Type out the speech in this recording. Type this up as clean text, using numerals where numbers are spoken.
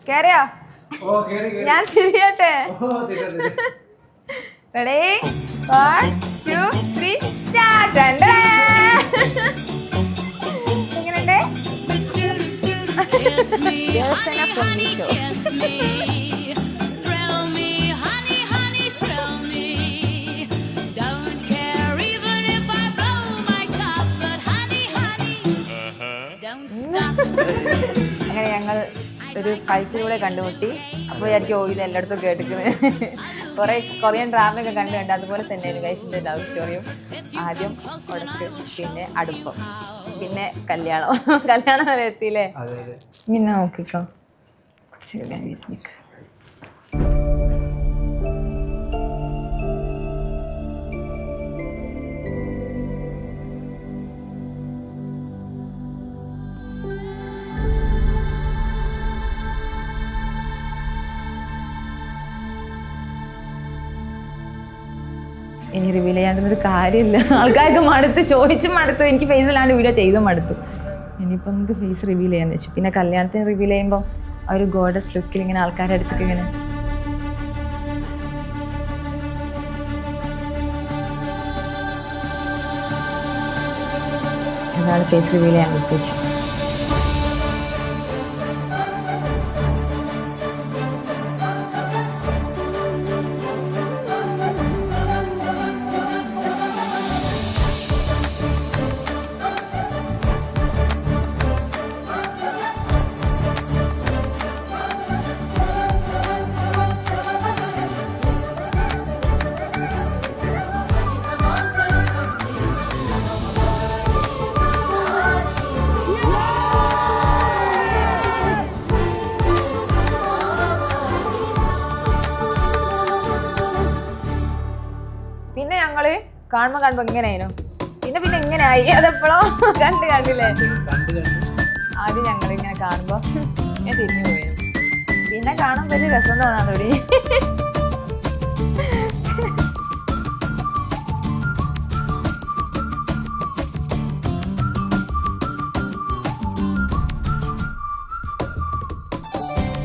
കേറിയോ? ഞാൻ തിരിയട്ടെ. Ready 1 2 3 start. എങ്ങനെയുണ്ട്? അങ്ങനെ ഞങ്ങൾ ഒരു ഫൈറ്റിലൂടെ കണ്ടുമുട്ടി. അപ്പോൾ വിചാരിക്കും ഇത് എല്ലായിടത്തും കേട്ടിക്കുന്നത്. കുറേ കൊറിയൻ ഡ്രാമയൊക്കെ കണ്ട് അതുപോലെ തന്നെയായിരുന്നു ഗൈസിൻ്റെ ലവ് സ്റ്റോറിയും. ആദ്യം ഉടക്ക്, പിന്നെ അടുപ്പം, പിന്നെ കല്യാണം വരെ എത്തിയില്ലേ? പിന്നെ നോക്കിക്കോ ഇനി റിവീൽ ചെയ്യാണ്ടൊരു കാര്യമില്ല. ആൾക്കാർക്ക് ചോദിച്ചും മടുത്തു. എനിക്ക് ഫേസിലാണ്ട് വീഡിയോ ചെയ്തും മടുത്തു. ഇനിയിപ്പോൾ നമുക്ക് ഫേസ് റിവീൽ ചെയ്യാന്ന് വെച്ചു. പിന്നെ കല്യാണത്തിന് റിവീൽ ചെയ്യുമ്പോൾ ആ ഒരു ഗോഡസ് ലുക്കിൽ ഇങ്ങനെ ആൾക്കാരുടെ അടുത്തേക്ക് ഇങ്ങനെ അതാണ് ഫേസ് റിവീൽ ചെയ്യാൻ ഉദ്ദേശിച്ചത്. പിന്നെ ഞങ്ങള് കാണുമ്പോ ഇങ്ങനെയായിരുന്നു. പിന്നെ ഇങ്ങനെ ആയി. അതെപ്പോഴോ കണ്ടില്ലേ? ആദ്യം ഞങ്ങൾ ഇങ്ങനെ കാണുമ്പോ ഞാൻ തിരിഞ്ഞു പോയിരുന്നു. പിന്നെ കാണുമ്പോ ഒരു രസം തോന്നാൻ തുടങ്ങി.